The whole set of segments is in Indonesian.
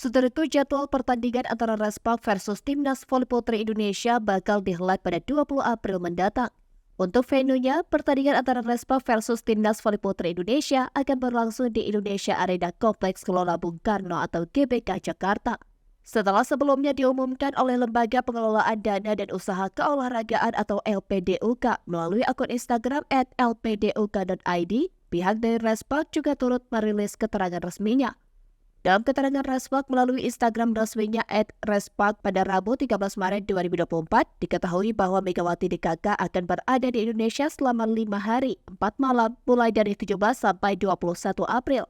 Setelah itu, jadwal pertandingan antara Respak versus Timnas Voli Putri Indonesia bakal dihelat pada 20 April mendatang. Untuk venue-nya, pertandingan antara Respak versus Timnas Voli Putri Indonesia akan berlangsung di Indonesia Arena Kompleks Gelora Bung Karno atau GBK Jakarta. Setelah sebelumnya diumumkan oleh Lembaga Pengelolaan Dana dan Usaha Keolahragaan atau LPDUK melalui akun Instagram @lpduk.id, pihak dari Respak juga turut merilis keterangan resminya. Dalam keterangan Respak melalui Instagram resminya @respak pada Rabu 13 Maret 2024, diketahui bahwa Megawati DKK akan berada di Indonesia selama 5 hari, 4 malam, mulai dari 17 sampai 21 April.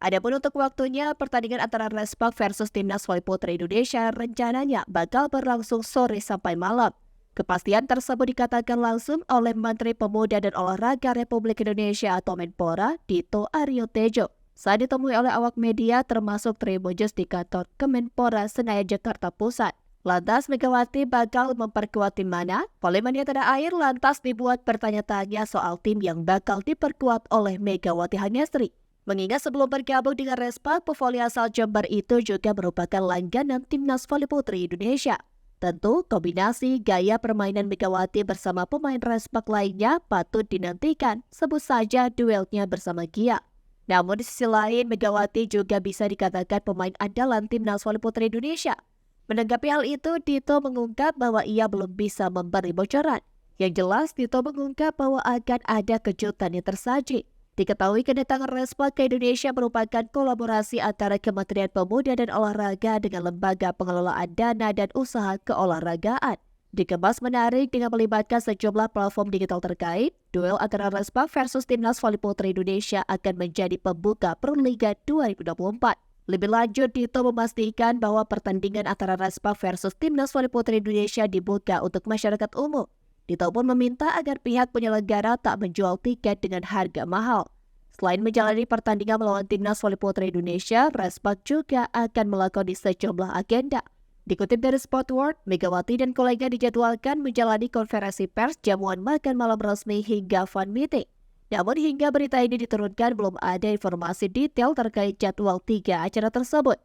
Adapun untuk waktunya, pertandingan antara Respak versus Timnas Voli Putri Indonesia rencananya bakal berlangsung sore sampai malam. Kepastian tersebut dikatakan langsung oleh Menteri Pemuda dan Olahraga Republik Indonesia atau Menpora, Dito Aryo Tejo, saat ditemui oleh awak media termasuk Tribunnews di kantor Kemenpora Senayan Jakarta Pusat. Lantas Megawati bakal memperkuat tim mana? Volley Tanah Air lantas dibuat bertanya-tanya soal tim yang bakal diperkuat oleh Megawati Hangestri. Mengingat sebelum bergabung dengan Respak, pevoli asal Jember itu juga merupakan langganan Timnas Voli Putri Indonesia. Tentu, kombinasi gaya permainan Megawati bersama pemain Respak lainnya patut dinantikan, sebut saja duelnya bersama Gia. Namun di sisi lain, Megawati juga bisa dikatakan pemain andalan Timnas Voli Putri Indonesia. Menanggapi hal itu, Dito mengungkap bahwa ia belum bisa memberi bocoran. Yang jelas, Dito mengungkap bahwa akan ada kejutan yang tersaji. Diketahui kedatangan Respak ke Indonesia merupakan kolaborasi antara Kementerian Pemuda dan Olahraga dengan Lembaga Pengelolaan Dana dan Usaha Keolahragaan. Dikemas menarik dengan melibatkan sejumlah platform digital terkait, duel antara Respak versus Timnas Voli Putri Indonesia akan menjadi pembuka Proliga 2024. Lebih lanjut, Dito memastikan bahwa pertandingan antara Respak versus Timnas Voli Putri Indonesia dibuka untuk masyarakat umum. Dito pun meminta agar pihak penyelenggara tak menjual tiket dengan harga mahal. Selain menjalani pertandingan melawan Timnas Voli Putri Indonesia, Respak juga akan melakoni sejumlah agenda. Dikutip dari Spotworld, Megawati dan kolega dijadwalkan menjalani konferensi pers, jamuan makan malam resmi hingga fan meeting. Namun hingga berita ini diturunkan belum ada informasi detail terkait jadwal 3 acara tersebut.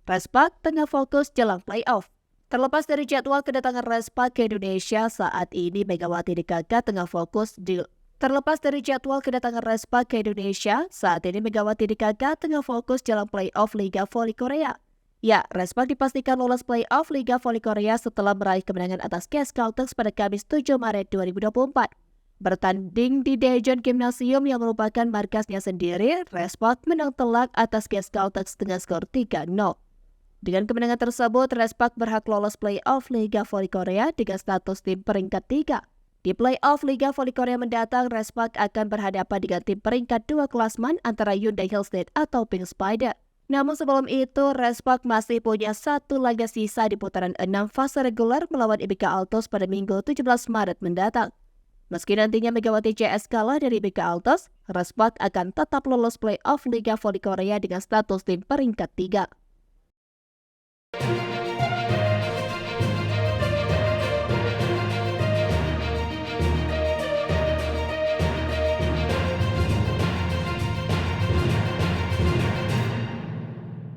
Respak tengah fokus jelang playoff. Terlepas dari jadwal kedatangan Respak ke Indonesia, saat ini Megawati DKK tengah fokus jelang playoff Liga Voli Korea. Ya, Respak dipastikan lolos playoff Liga Voli Korea setelah meraih kemenangan atas KS Caltex pada Kamis 7 Maret 2024. Bertanding di Daejeon Gymnasium yang merupakan markasnya sendiri, Respak menang telak atas KS Caltex dengan skor 3-0. Dengan kemenangan tersebut, Respak berhak lolos playoff Liga Voli Korea dengan status tim peringkat 3. Di playoff Liga Voli Korea mendatang, Respak akan berhadapan dengan tim peringkat 2 klasman antara Hyundai Hillstate atau Pink Spider. Namun sebelum itu, Respak masih punya satu laga sisa di putaran 6 fase reguler melawan IBK Altos pada Minggu 17 Maret mendatang. Meski nantinya Megawati CS kalah dari IBK Altos, Respak akan tetap lolos playoff Liga Voli Korea dengan status tim peringkat 3.